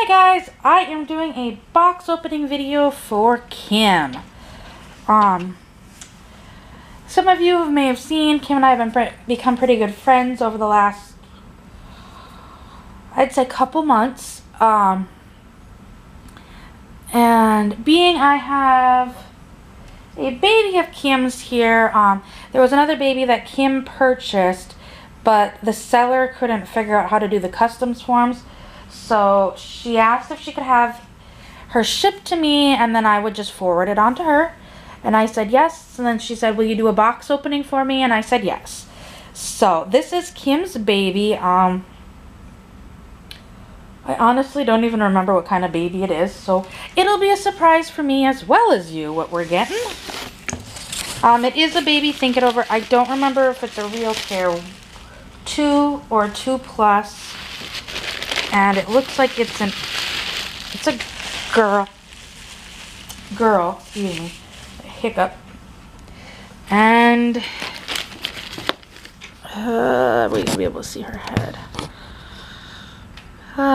Hi guys, I am doing a box opening video for Kim. Some of you may have seen Kim and I have become pretty good friends over the last, I'd say, couple months. And being I have a baby of Kim's here, there was another baby that Kim purchased, but the seller couldn't figure out how to do the customs forms. So she asked if she could have her shipped to me and then I would just forward it on to her. And I said yes. And then she said, will you do a box opening for me? And I said yes. So this is Kim's baby. I honestly don't even remember what kind of baby it is. So it'll be a surprise for me as well as you what we're getting. It is a baby, think it over. I don't remember if it's a RealCare2 or 2 Plus. And it looks like it's a girl, excuse me, hiccup. And we're gonna be able to see her head.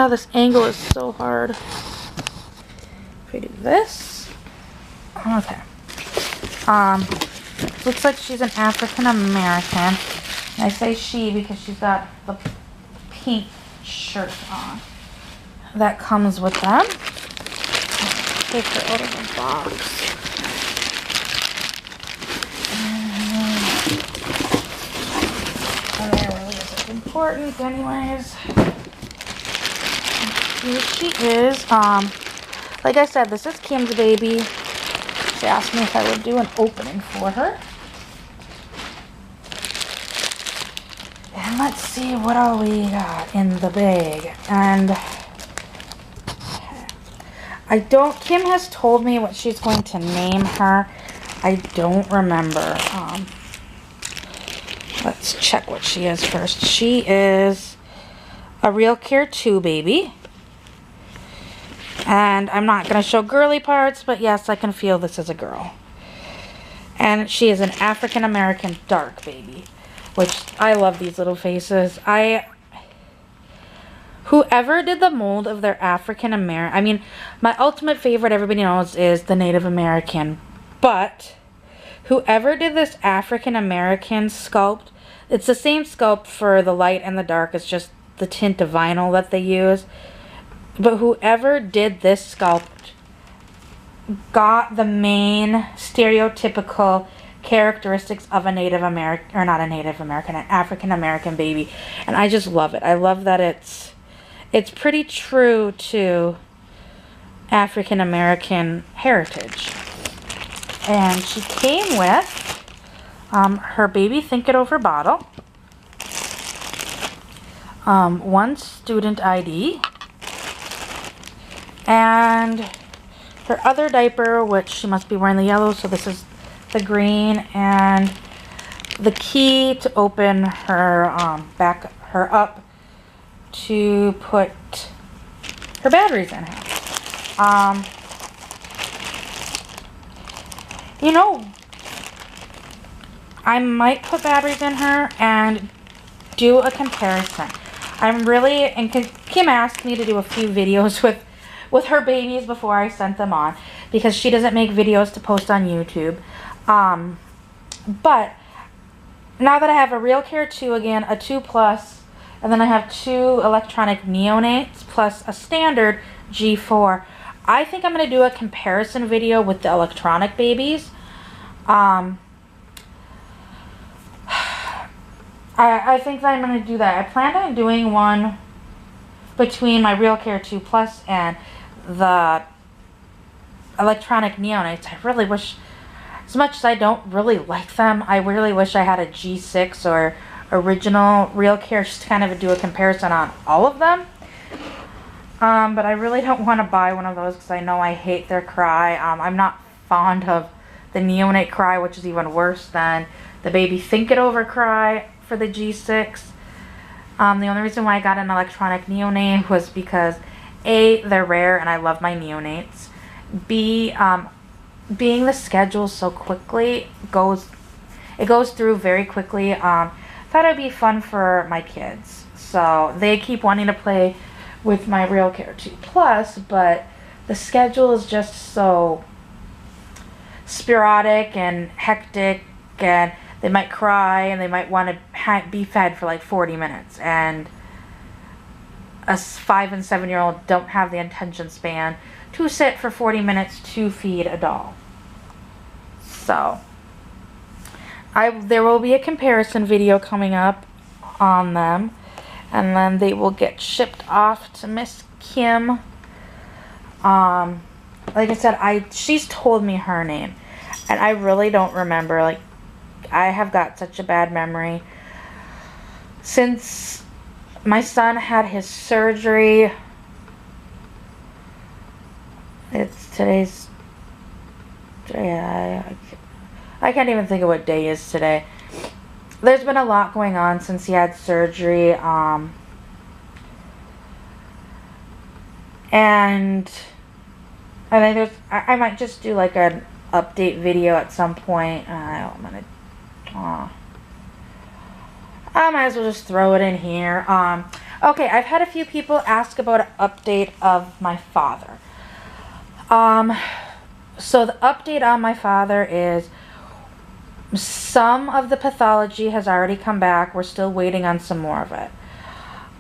This angle is so hard. If we do this, okay. Looks like she's an African American. And I say she because she's got the pink shirt on that comes with them. Take her out of the box. And that really isn't important anyways. Here she is. Like I said, this is Kim's baby. She asked me if I would do an opening for her. And let's see what all we got in the bag. And Kim has told me what she's going to name her. I don't remember. Let's check what she is first. She is a RealCare2 baby. And I'm not going to show girly parts, but yes, I can feel this is a girl. And she is an African American dark baby. Which, I love these little faces. Whoever did the mold of their African American, I mean, my ultimate favorite, everybody knows, is the Native American. But, whoever did this African American sculpt, it's the same sculpt for the light and the dark, it's just the tint of vinyl that they use. But whoever did this sculpt got the main stereotypical characteristics of a Native American, or not a Native American, an African American baby. And I just love it. I love that it's pretty true to African American heritage. And she came with her baby Think It Over bottle, one student ID, and her other diaper, which she must be wearing the yellow, so this is the green, and the key to open her her up to put her batteries in her. You know, I might put batteries in her and do a comparison. And Kim asked me to do a few videos with her babies before I sent them on, because she doesn't make videos to post on YouTube. But now that I have a RealCare2 again, a 2 Plus, and then I have 2 electronic neonates plus a standard G4, I think I'm going to do a comparison video with the electronic babies. I think that I'm going to do that. I planned on doing one between my RealCare2 Plus and the electronic neonates. I really wish, as much as I don't really like them, I really wish I had a G6 or original RealCare just to kind of do a comparison on all of them. But I really don't want to buy one of those because I know I hate their cry. I'm not fond of the neonate cry, which is even worse than the baby Think It Over cry for the G6. The only reason why I got an electronic neonate was because A, they're rare and I love my neonates. B, being the schedule so quickly, it goes through very quickly. Thought it'd be fun for my kids. So they keep wanting to play with my RealCare2 Plus, but the schedule is just so sporadic and hectic, and they might cry and they might want to be fed for like 40 minutes, and a 5 and 7 year old don't have the attention span to sit for 40 minutes to feed a doll. So there will be a comparison video coming up on them, and then they will get shipped off to Miss Kim. Like I said, she's told me her name, and I really don't remember. Like, I have got such a bad memory. Since my son had his surgery, I can't even think of what day is today. There's been a lot going on since he had surgery, and I think I might just do like an update video at some point. I might as well just throw it in here. Okay, I've had a few people ask about an update of my father. So the update on my father is some of the pathology has already come back. We're still waiting on some more of it.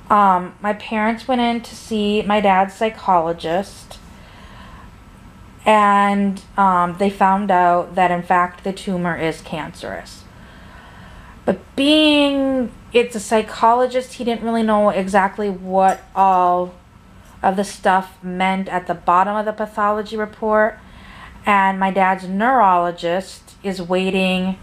My parents went in to see my dad's psychologist, and they found out that in fact the tumor is cancerous. But being it's a psychologist, he didn't really know exactly what all of the stuff meant at the bottom of the pathology report. And my dad's neurologist is waiting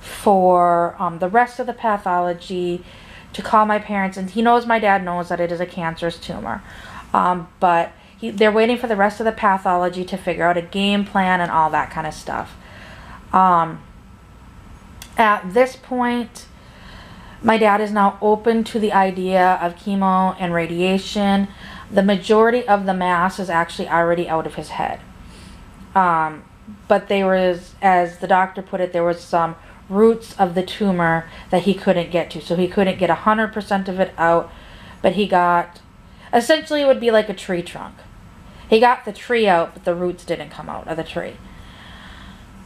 for the rest of the pathology to call my parents. And he knows my dad knows that it is a cancerous tumor. But they're waiting for the rest of the pathology to figure out a game plan and all that kind of stuff. At this point, my dad is now open to the idea of chemo and radiation. The majority of the mass is actually already out of his head. But there was, as the doctor put it, there was some roots of the tumor that he couldn't get to. So he couldn't get 100% of it out, but he got, essentially it would be like a tree trunk. He got the tree out, but the roots didn't come out of the tree.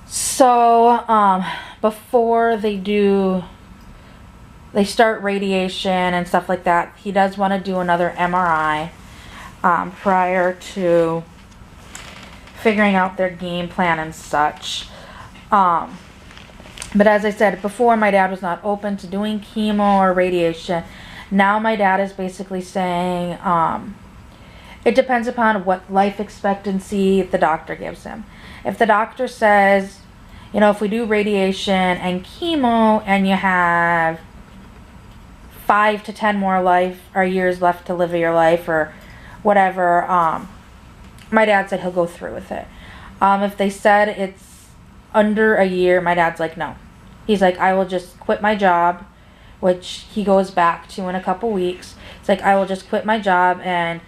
So before they start radiation and stuff like that, he does want to do another MRI prior to figuring out their game plan and such. But as I said before, my dad was not open to doing chemo or radiation. Now my dad is basically saying it depends upon what life expectancy the doctor gives him. If the doctor says, you know, if we do radiation and chemo and you have 5 to 10 more years left to live your life or whatever, my dad said he'll go through with it. If they said it's under a year, my dad's like, no. He's like, I will just quit my job, which he goes back to in a couple weeks. It's like, I will just quit my job. And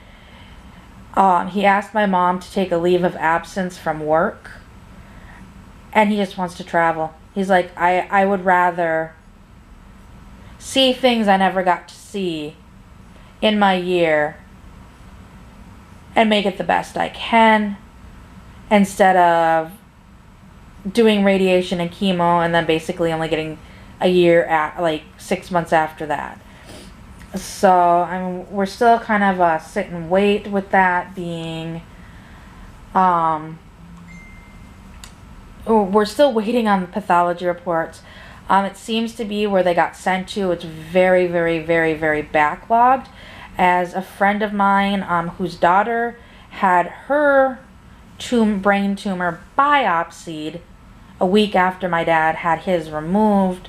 he asked my mom to take a leave of absence from work, and he just wants to travel. He's like, I would rather see things I never got to see in my year and make it the best I can, instead of doing radiation and chemo and then basically only getting a year at like 6 months after that. So I mean, we're still kind of sit and wait with that being we're still waiting on the pathology reports. It seems to be where they got sent to, it's very, very, very, very backlogged. As a friend of mine whose daughter had her brain tumor biopsied a week after my dad had his removed,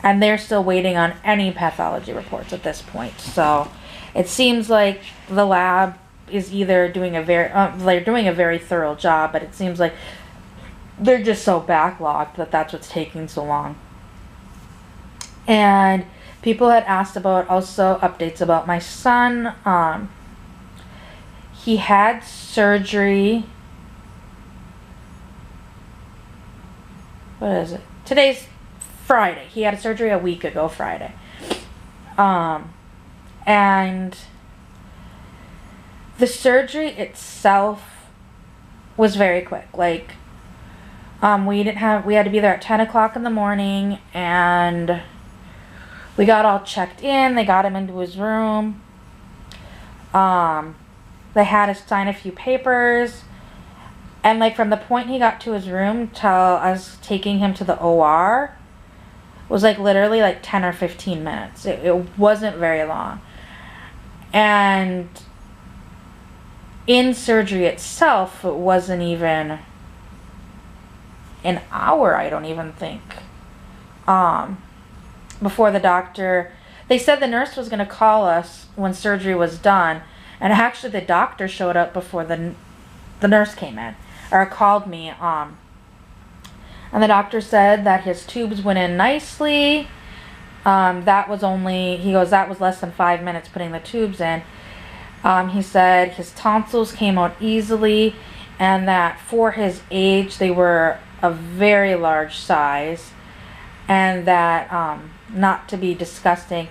and they're still waiting on any pathology reports at this point. So it seems like the lab is either doing they're doing a very thorough job, but it seems like they're just so backlogged that that's what's taking so long. And people had asked about also updates about my son. He had surgery. What is it? Today's Friday. He had surgery a week ago Friday. And The surgery itself was very quick. Like, we had to be there at 10 o'clock in the morning, and we got all checked in. They got him into his room. They had us sign a few papers. And, like, from the point he got to his room till us taking him to the OR was, like, literally, like, 10 or 15 minutes. It wasn't very long. And in surgery itself, it wasn't even an hour, I don't even think. Before the doctor... They said the nurse was going to call us when surgery was done. And actually, the doctor showed up before the nurse came in. Or called me. And the doctor said that his tubes went in nicely. That was only... He goes, that was less than 5 minutes putting the tubes in. He said his tonsils came out easily. And that for his age, they were a very large size. And that... not to be disgusting,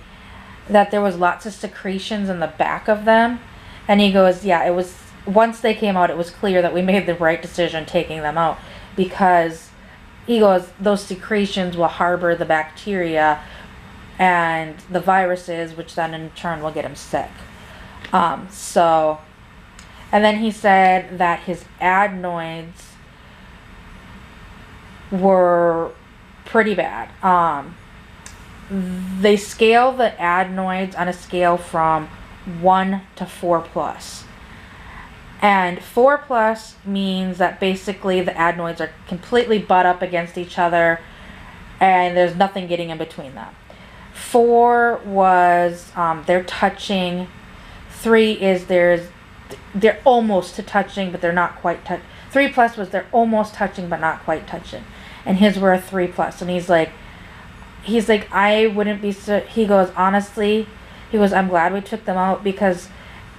that there was lots of secretions in the back of them. And he goes, yeah, it was, once they came out, it was clear that we made the right decision taking them out, because he goes, those secretions will harbor the bacteria and the viruses, which then in turn will get him sick. And then he said that his adenoids were pretty bad. They scale the adenoids on a scale from 1 to 4+. And 4+ means that basically the adenoids are completely butt up against each other and there's nothing getting in between them. 4 was they're touching. 3 is they're almost to touching, but they're not quite touching. 3+ was they're almost touching but not quite touching. And his were a 3+. And he's like, I wouldn't be so... He goes, honestly, he goes, I'm glad we took them out, because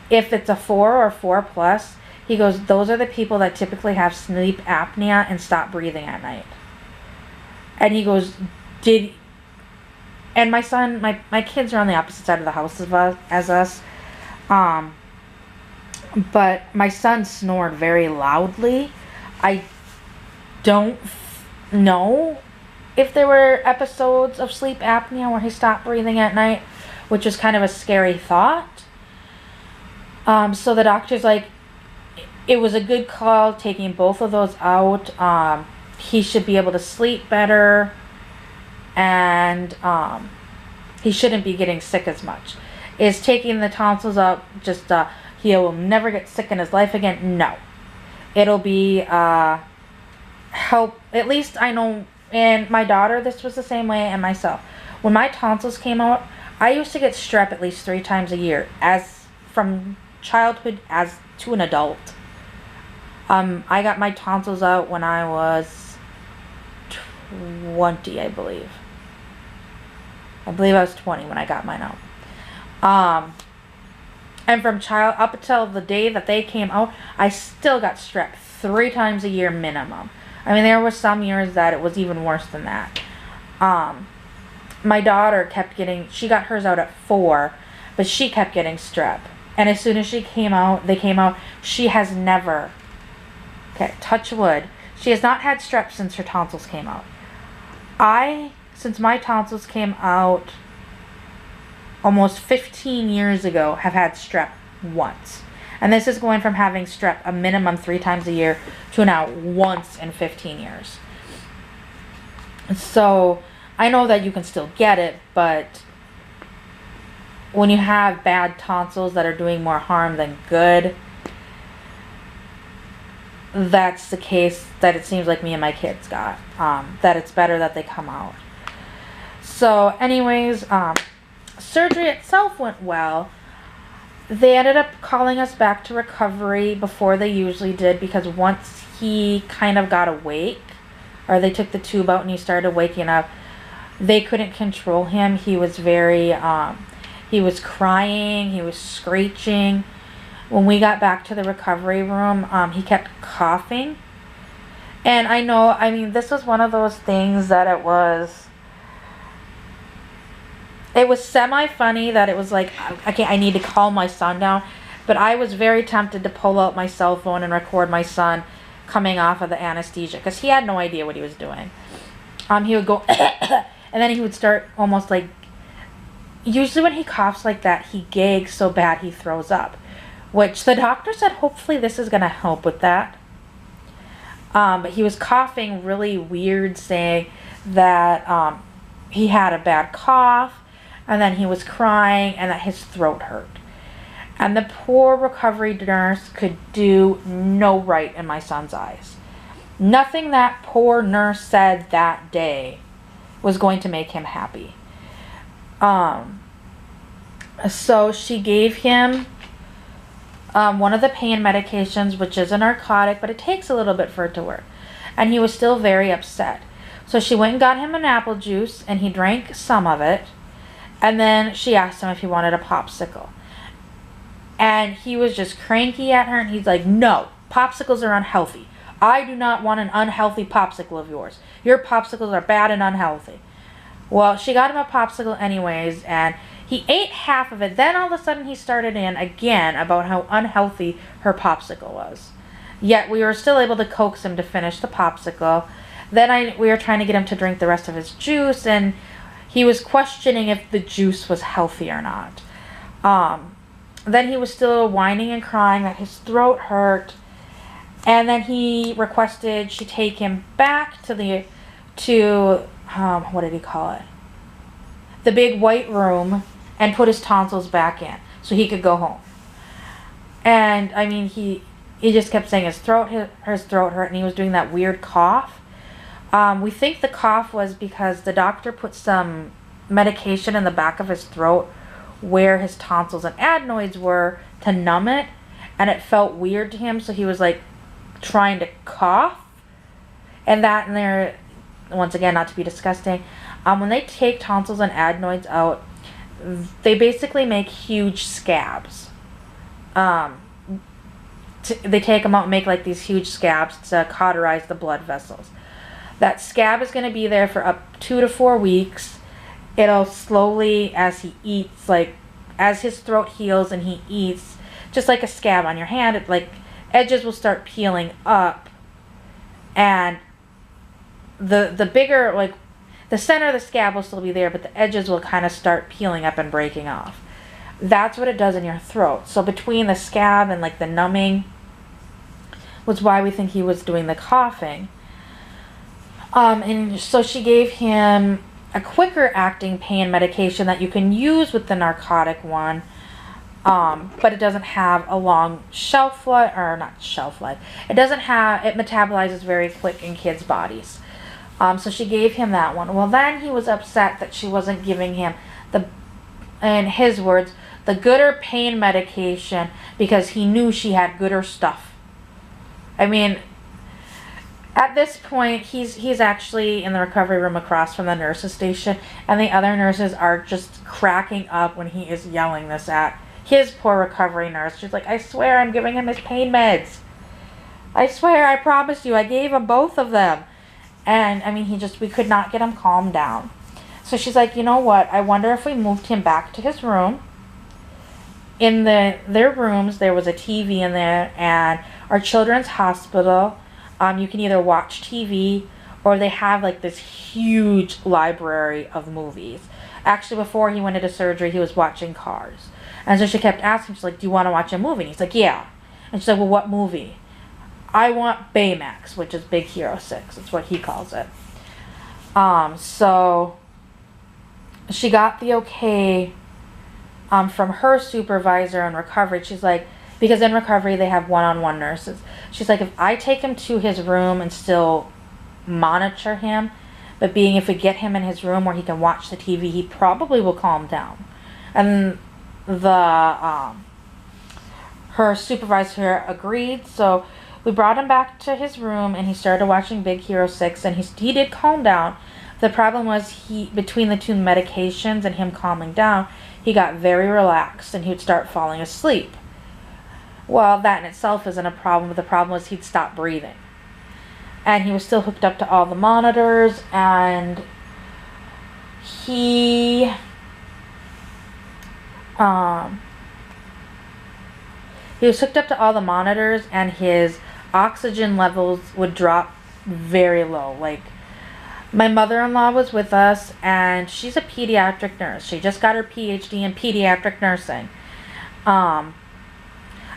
if it's a 4 or 4+, he goes, those are the people that typically have sleep apnea and stop breathing at night. And he goes, and my son, my kids are on the opposite side of the house as us. But my son snored very loudly. I don't know if there were episodes of sleep apnea where he stopped breathing at night, which was kind of a scary thought. So the doctor's like, it was a good call taking both of those out. He should be able to sleep better, and he shouldn't be getting sick as much. Is taking the tonsils out just he will never get sick in his life again? No. It'll be help. At least I know. And my daughter, this was the same way, and myself. When my tonsils came out, I used to get strep at least 3 times a year, as from childhood as to an adult. I got my tonsils out when I was 20, I believe. I believe I was 20 when I got mine out. And from child up until the day that they came out, I still got strep 3 times a year minimum. I mean, there were some years that it was even worse than that. My daughter kept getting, she got hers out at 4, but she kept getting strep. And as soon as they came out, she has never, okay, touch wood, she has not had strep since her tonsils came out. Since my tonsils came out almost 15 years ago, have had strep once. And this is going from having strep a minimum 3 times a year to now once in 15 years. So I know that you can still get it, but when you have bad tonsils that are doing more harm than good, that's the case that it seems like me and my kids got. That it's better that they come out. So anyways, surgery itself went well. They ended up calling us back to recovery before they usually did, because once he kind of got awake, or they took the tube out and he started waking up, they couldn't control him. He was very, he was crying, he was screeching. When we got back to the recovery room, he kept coughing. And I know, I mean, this was one of those things that it was semi-funny, that it was like, okay, I need to calm my son down. But I was very tempted to pull out my cell phone and record my son coming off of the anesthesia, because he had no idea what he was doing. He would go, and then he would start almost like, usually when he coughs like that, he gags so bad he throws up, which the doctor said hopefully this is going to help with that. But he was coughing really weird, saying that he had a bad cough, and then he was crying, and that his throat hurt. And the poor recovery nurse could do no right in my son's eyes. Nothing that poor nurse said that day was going to make him happy. So she gave him one of the pain medications, which is a narcotic, but it takes a little bit for it to work. And he was still very upset. So she went and got him an apple juice, and he drank some of it. And then she asked him if he wanted a popsicle. And he was just cranky at her, and he's like, no, popsicles are unhealthy. I do not want an unhealthy popsicle of yours. Your popsicles are bad and unhealthy. Well, she got him a popsicle anyways, and he ate half of it. Then all of a sudden he started in again about how unhealthy her popsicle was. Yet we were still able to coax him to finish the popsicle. Then we were trying to get him to drink the rest of his juice, and he was questioning if the juice was healthy or not. Then he was still whining and crying that his throat hurt. And then he requested she take him back to what did he call it? The big white room, and put his tonsils back in so he could go home. And I mean, he just kept saying his throat hurt, and he was doing that weird cough. We think the cough was because the doctor put some medication in the back of his throat where his tonsils and adenoids were to numb it, and it felt weird to him, so he was like trying to cough. And there, once again, not to be disgusting, when they take tonsils and adenoids out, they basically make huge scabs. They take them out and make like these huge scabs to cauterize the blood vessels. That scab is going to be there for up 2 to 4 weeks. It'll slowly, as he eats, like as his throat heals and he eats, just like a scab on your hand, it like edges will start peeling up, and the bigger, like the center of the scab will still be there, but the edges will kind of start peeling up and breaking off. That's what it does in your throat. So between the scab and like the numbing was why we think he was doing the coughing. And so she gave him a quicker acting pain medication that you can use with the narcotic one, but it doesn't have a long shelf life, or not shelf life. It metabolizes very quick in kids' bodies. So she gave him that one. Well, then he was upset that she wasn't giving him in his words, the gooder pain medication, because he knew she had gooder stuff. I mean, at this point, he's actually in the recovery room across from the nurses' station, and the other nurses are just cracking up when he is yelling this at his poor recovery nurse. She's like, I swear I'm giving him his pain meds. I swear, I promise you, I gave him both of them. And, I mean, we could not get him calmed down. So she's like, you know what, I wonder if we moved him back to his room. In their rooms, there was a TV in there, and our children's hospital, you can either watch TV, or they have like this huge library of movies. Actually, before he went into surgery, he was watching Cars. And so she kept asking, she's like, do you want to watch a movie? And he's like, yeah. And she's like, well, what movie? I want Baymax, which is Big Hero 6. That's what he calls it. So she got the okay from her supervisor in recovery. She's like, because in recovery they have one-on-one nurses. She's like, if I take him to his room and still monitor him, but if we get him in his room where he can watch the TV, he probably will calm down. And her supervisor agreed, so we brought him back to his room, and he started watching Big Hero 6, and he did calm down. The problem was between the two medications and him calming down, he got very relaxed, and he would start falling asleep. Well, that in itself isn't a problem, but the problem was he'd stop breathing. And he was still hooked up to all the monitors, and He was hooked up to all the monitors, and his oxygen levels would drop very low. Like, my mother-in-law was with us, and she's a pediatric nurse. She just got her PhD in pediatric nursing. I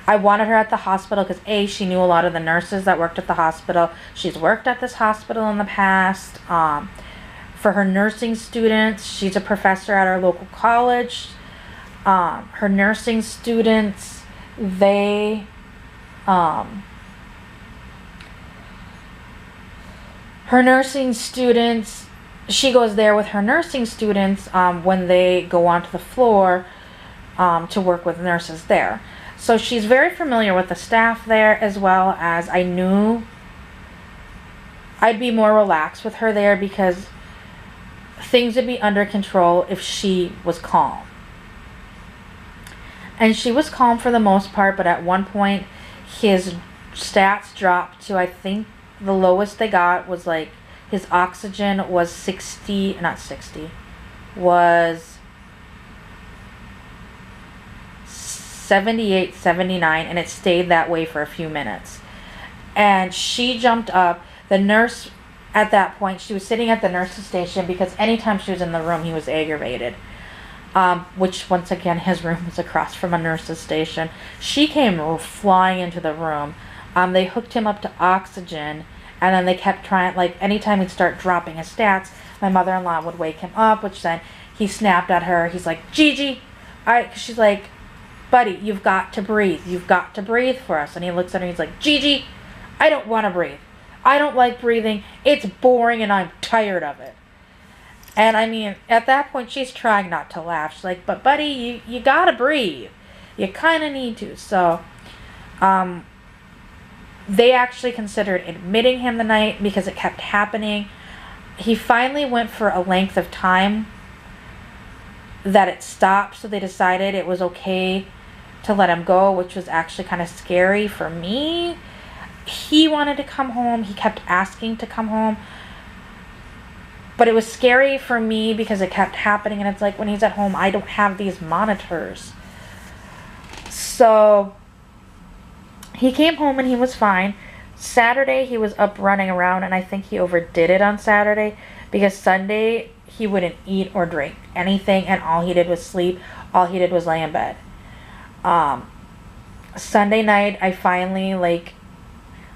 wanted her at the hospital because, A, she knew a lot of the nurses that worked at the hospital. She's worked at this hospital in the past. For her nursing students, she's a professor at our local college. Her nursing students, they... her nursing students, she goes there with her nursing students when they go onto the floor to work with nurses there. So she's very familiar with the staff there, as well as I knew I'd be more relaxed with her there because things would be under control if she was calm. And she was calm for the most part, but at one point his stats dropped to, I think the lowest they got was like his oxygen was 60, not 60, was 78, 79, and it stayed that way for a few minutes. And she jumped up. The nurse, at that point, she was sitting at the nurse's station because anytime she was in the room, he was aggravated. Which, once again, his room was across from a nurse's station. She came flying into the room. They hooked him up to oxygen, and then they kept trying, like, anytime he'd start dropping his stats, my mother-in-law would wake him up, which then he snapped at her. He's like, Gigi, she's like, buddy, you've got to breathe. You've got to breathe for us. And he looks at her and he's like, Gigi, I don't want to breathe. I don't like breathing. It's boring and I'm tired of it. And I mean, at that point, she's trying not to laugh. She's like, but buddy, you got to breathe. You kind of need to. So, they actually considered admitting him the night because it kept happening. He finally went for a length of time that it stopped, so they decided it was okay to let him go, which was actually kind of scary for me. He wanted to come home. He kept asking to come home. But it was scary for me because it kept happening, and it's like when he's at home, I don't have these monitors. So he came home and he was fine. Saturday, he was up running around, and I think he overdid it on Saturday because Sunday, he wouldn't eat or drink anything, and all he did was sleep. All he did was lay in bed. Sunday night, I finally,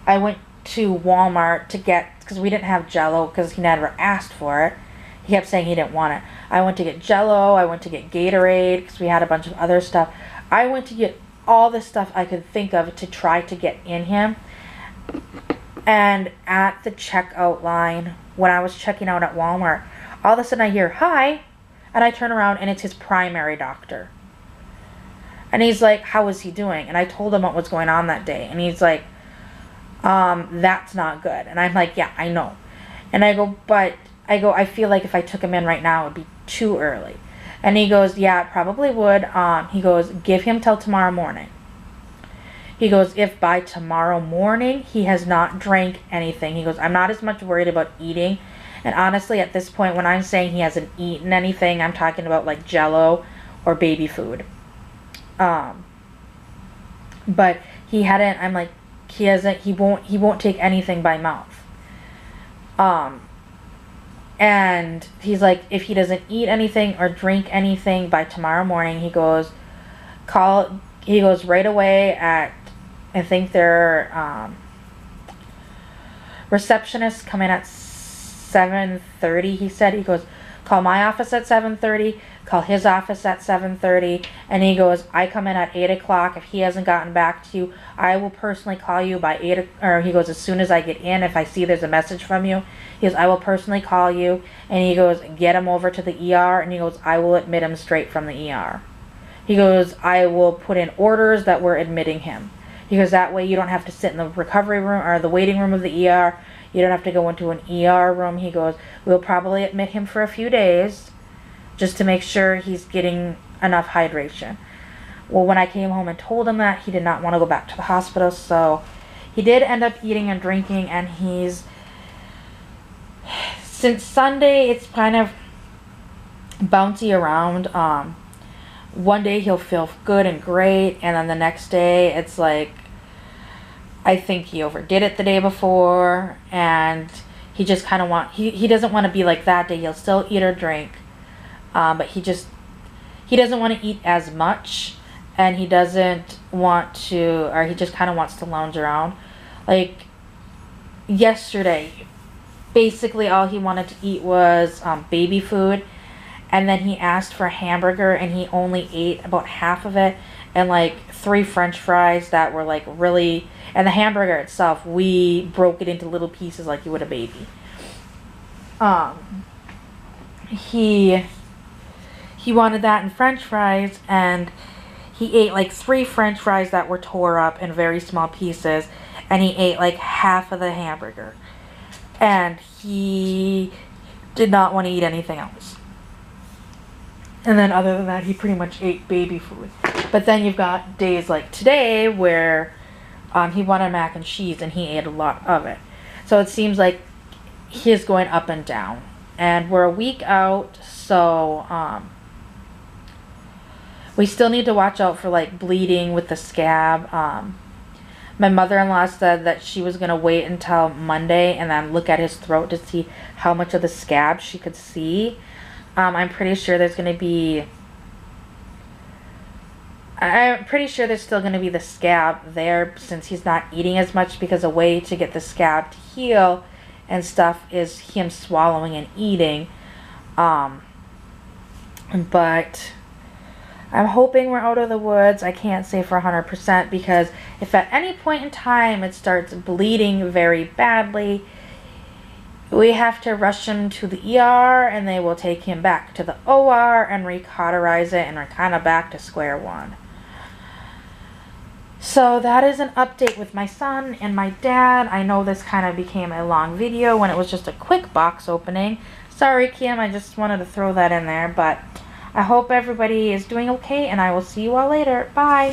I went to Walmart to get, because we didn't have Jell-O, because he never asked for it. He kept saying he didn't want it. I went to get Jell-O, I went to get Gatorade, because we had a bunch of other stuff. I went to get all the stuff I could think of to try to get in him. And at the checkout line, when I was checking out at Walmart, all of a sudden I hear, hi, and I turn around and it's his primary doctor. And he's like, how is he doing? And I told him what was going on that day. And he's like, that's not good. And I'm like, yeah, I know. And I go, I feel like if I took him in right now, it would be too early. And he goes, yeah, it probably would. He goes, give him till tomorrow morning. He goes, if by tomorrow morning he has not drank anything, he goes, I'm not as much worried about eating. And honestly, at this point, when I'm saying he hasn't eaten anything, I'm talking about like Jell-O or baby food. But he hadn't, I'm like, he won't take anything by mouth. And he's like, if he doesn't eat anything or drink anything by tomorrow morning, he goes right away at, I think their receptionists come in at 7:30, he said. He goes, call my office at 7:30, call his office at 7:30, and he goes, I come in at 8 o'clock. If he hasn't gotten back to you, I will personally call you by 8, or he goes, as soon as I get in, if I see there's a message from you, he goes, I will personally call you, and he goes, get him over to the ER, and he goes, I will admit him straight from the ER. He goes, I will put in orders that we're admitting him. He goes, that way you don't have to sit in the recovery room or the waiting room of the ER. You don't have to go into an ER room. He goes, we'll probably admit him for a few days just to make sure he's getting enough hydration. Well, when I came home and told him that, he did not want to go back to the hospital. So he did end up eating and drinking, and since Sunday, it's kind of bouncy around. one day he'll feel good and great, and then the next day it's like, I think he overdid it the day before, and he just kind of he doesn't want to be like that day. He'll still eat or drink, but he doesn't want to eat as much, and he doesn't want to, or he just kind of wants to lounge around. Like yesterday, basically all he wanted to eat was baby food, and then he asked for a hamburger, and he only ate about half of it, and like 3 French fries that were like really, and the hamburger itself, we broke it into little pieces like you would a baby. He wanted that in French fries, and he ate like 3 French fries that were tore up in very small pieces, and he ate like half of the hamburger, and he did not want to eat anything else. And then other than that, he pretty much ate baby food. But then you've got days like today where he wanted mac and cheese, and he ate a lot of it. So it seems like he's going up and down. And we're a week out, so we still need to watch out for like bleeding with the scab. My mother-in-law said that she was going to wait until Monday and then look at his throat to see how much of the scab she could see. I'm pretty sure there's going to be, I'm pretty sure there's still going to be the scab there since he's not eating as much, because a way to get the scab to heal and stuff is him swallowing and eating. But I'm hoping we're out of the woods. I can't say for 100%, because if at any point in time it starts bleeding very badly, we have to rush him to the ER, and they will take him back to the OR and recauterize it, and we're kind of back to square one. So that is an update with my son and my dad. I know this kind of became a long video when it was just a quick box opening. Sorry, Kim, I just wanted to throw that in there, but I hope everybody is doing okay, and I will see you all later. Bye.